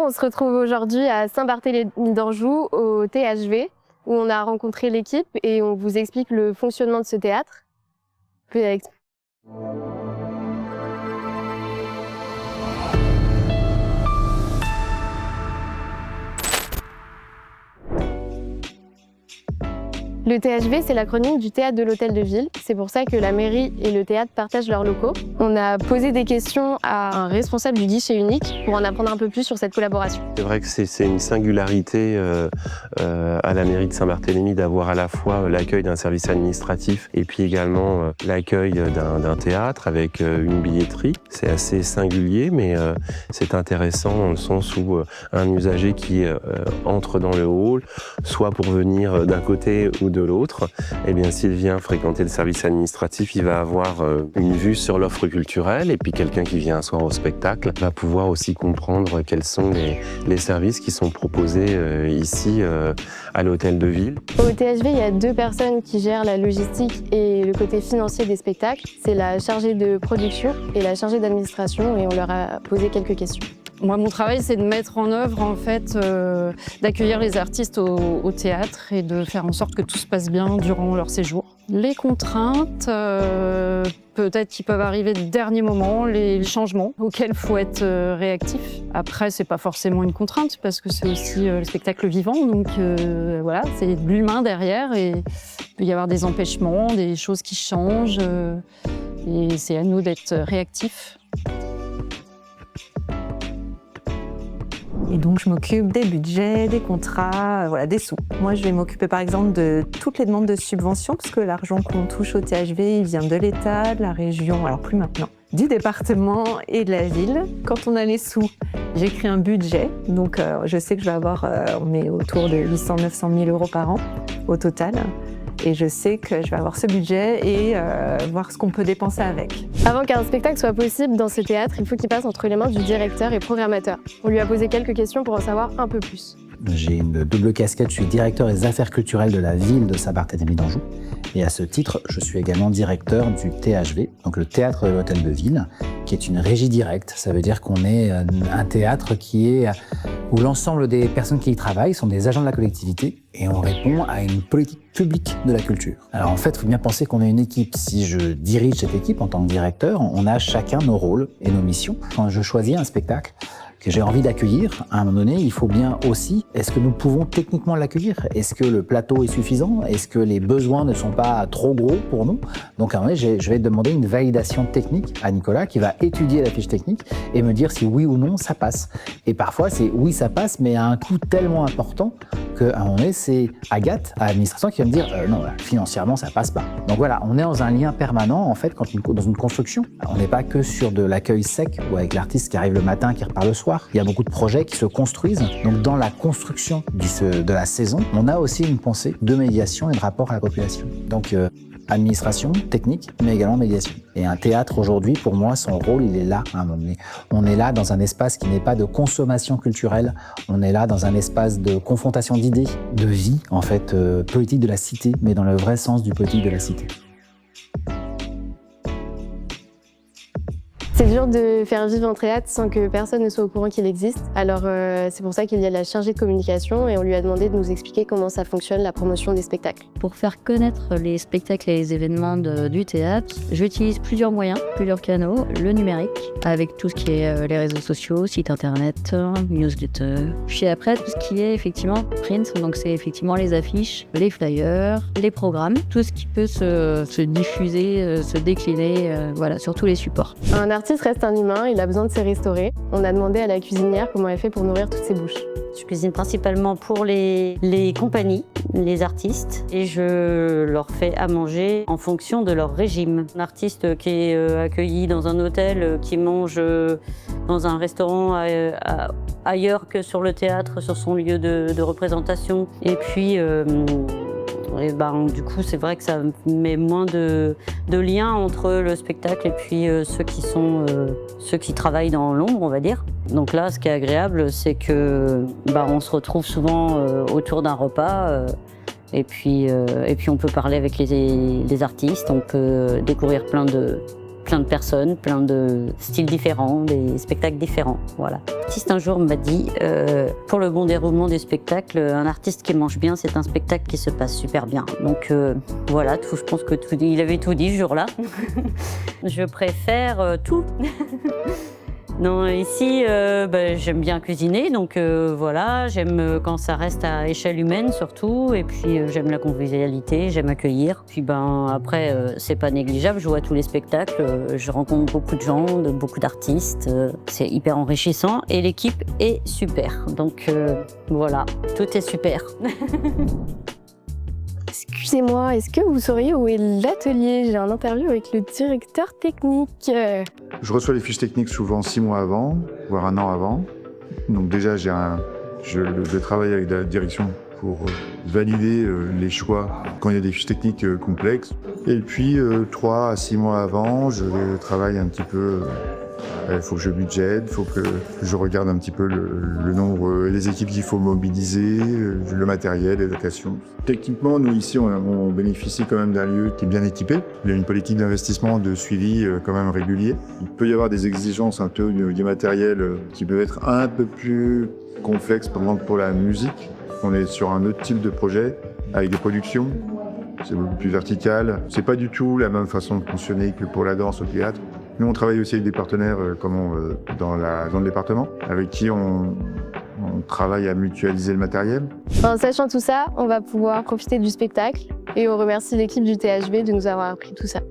on se retrouve aujourd'hui à Saint-Barthélemy d'Anjou, au THV, où on a rencontré l'équipe et on vous explique le fonctionnement de ce théâtre. Le THV, c'est l'acronyme du Théâtre de l'Hôtel de Ville. C'est pour ça que la mairie et le théâtre partagent leurs locaux. On a posé des questions à un responsable du guichet unique pour en apprendre un peu plus sur cette collaboration. C'est vrai que c'est une singularité à la mairie de Saint-Barthélemy d'avoir à la fois l'accueil d'un service administratif et puis également l'accueil d'un théâtre avec une billetterie. C'est assez singulier, mais c'est intéressant dans le sens où un usager qui entre dans le hall, soit pour venir d'un côté ou de l'autre, eh bien s'il vient fréquenter le service administratif, il va avoir une vue sur l'offre culturelle, et puis quelqu'un qui vient un soir au spectacle va pouvoir aussi comprendre quels sont les services qui sont proposés ici à l'hôtel de ville. Au THV, il y a 2 personnes qui gèrent la logistique et le côté financier des spectacles. C'est la chargée de production et la chargée d'administration, et on leur a posé quelques questions. Moi, mon travail, c'est de mettre en œuvre, en fait, d'accueillir les artistes au théâtre et de faire en sorte que tout se passe bien durant leur séjour. Les contraintes, peut-être qui peuvent arriver de dernier moment, les changements auxquels il faut être réactif. Après, c'est pas forcément une contrainte parce que c'est aussi le spectacle vivant, donc voilà, c'est de l'humain derrière et il peut y avoir des empêchements, des choses qui changent et c'est à nous d'être réactifs. Et donc, je m'occupe des budgets, des contrats, voilà, des sous. Moi, je vais m'occuper par exemple de toutes les demandes de subventions, parce que l'argent qu'on touche au THV, il vient de l'État, de la région, alors plus maintenant, du département et de la ville. Quand on a les sous, j'écris un budget. Donc, je sais que je vais avoir, on est autour de 800-900 000 € par an au total. Et je sais que je vais avoir ce budget et voir ce qu'on peut dépenser avec. Avant qu'un spectacle soit possible dans ce théâtre, il faut qu'il passe entre les mains du directeur et programmateur. On lui a posé quelques questions pour en savoir un peu plus. J'ai une double casquette, je suis directeur des affaires culturelles de la ville de Saint-Barthélemy d'Anjou. Et à ce titre, je suis également directeur du THV, donc le Théâtre de l'Hôtel de Ville, qui est une régie directe. Ça veut dire qu'on est un théâtre où l'ensemble des personnes qui y travaillent sont des agents de la collectivité et on répond à une politique publique de la culture. Alors en fait, il faut bien penser qu'on est une équipe. Si je dirige cette équipe en tant que directeur, on a chacun nos rôles et nos missions. Quand je choisis un spectacle que j'ai envie d'accueillir, à un moment donné, il faut bien aussi, est-ce que nous pouvons techniquement l'accueillir? Est-ce que le plateau est suffisant? Est-ce que les besoins ne sont pas trop gros pour nous? Donc à un moment donné, je vais demander une validation technique à Nicolas qui va étudier la fiche technique et me dire si oui ou non ça passe. Et parfois, c'est oui ça passe, mais à un coût tellement important qu'à un moment donné, c'est Agathe, à l'administration, qui va me dire non, là, financièrement, ça passe pas. Donc voilà, on est dans un lien permanent, en fait, dans une construction. On n'est pas que sur de l'accueil sec ou avec l'artiste qui arrive le matin, qui repart le soir. Il y a beaucoup de projets qui se construisent. Donc dans la construction de la saison, on a aussi une pensée de médiation et de rapport à la population. Donc administration, technique, mais également médiation. Et un théâtre aujourd'hui, pour moi, son rôle, il est là à un moment donné. On est là dans un espace qui n'est pas de consommation culturelle, on est là dans un espace de confrontation d'idées, de vie, en fait, politique de la cité, mais dans le vrai sens du politique de la cité. C'est dur de faire vivre un théâtre sans que personne ne soit au courant qu'il existe. Alors c'est pour ça qu'il y a la chargée de communication et on lui a demandé de nous expliquer comment ça fonctionne, la promotion des spectacles. Pour faire connaître les spectacles et les événements du théâtre, j'utilise plusieurs moyens, plusieurs canaux. Le numérique, avec tout ce qui est les réseaux sociaux, site internet, newsletter. Puis après, tout ce qui est effectivement print, donc c'est effectivement les affiches, les flyers, les programmes, tout ce qui peut se diffuser, se décliner, voilà, sur tous les supports. Un artiste reste un humain, il a besoin de se restaurer. On a demandé à la cuisinière comment elle fait pour nourrir toutes ses bouches. Je cuisine principalement pour les compagnies, les artistes, et je leur fais à manger en fonction de leur régime. Un artiste qui est accueilli dans un hôtel, qui mange dans un restaurant ailleurs que sur le théâtre, sur son lieu de représentation. Et puis, du coup, c'est vrai que ça met moins de lien entre le spectacle et puis ceux qui travaillent dans l'ombre, on va dire. Donc là, ce qui est agréable, c'est que on se retrouve souvent autour d'un repas et puis on peut parler avec les artistes, on peut découvrir plein de plein de personnes, plein de styles différents, des spectacles différents. Voilà. L'artiste un jour m'a dit, pour le bon déroulement du spectacle, un artiste qui mange bien, c'est un spectacle qui se passe super bien. Donc voilà, je pense que il avait tout dit ce jour-là. Je préfère tout. Non, ici, j'aime bien cuisiner, donc voilà, j'aime quand ça reste à échelle humaine surtout, et puis j'aime la convivialité, j'aime accueillir. Puis après, c'est pas négligeable, je vois tous les spectacles, je rencontre beaucoup de gens, beaucoup d'artistes, c'est hyper enrichissant, et l'équipe est super. Donc voilà, tout est super. Excusez-moi, est-ce que vous sauriez où est l'atelier? J'ai un interview avec le directeur technique. Je reçois les fiches techniques souvent 6 mois avant, voire 1 an avant. Donc déjà, je travaille avec la direction pour valider les choix quand il y a des fiches techniques complexes. Et puis 3 à 6 mois avant, je travaille un petit peu. Il faut que je budgète, il faut que je regarde un petit peu le nombre, les équipes qu'il faut mobiliser, le matériel, les locations. Techniquement, nous ici, on bénéficie quand même d'un lieu qui est bien équipé. Il y a une politique d'investissement, de suivi quand même régulier. Il peut y avoir des exigences un peu du matériel qui peuvent être un peu plus complexes, par exemple pour la musique. On est sur un autre type de projet avec des productions. C'est beaucoup plus vertical. C'est pas du tout la même façon de fonctionner que pour la danse au théâtre. Nous, on travaille aussi avec des partenaires dans le département, avec qui on travaille à mutualiser le matériel. En sachant tout ça, on va pouvoir profiter du spectacle et on remercie l'équipe du THV de nous avoir appris tout ça.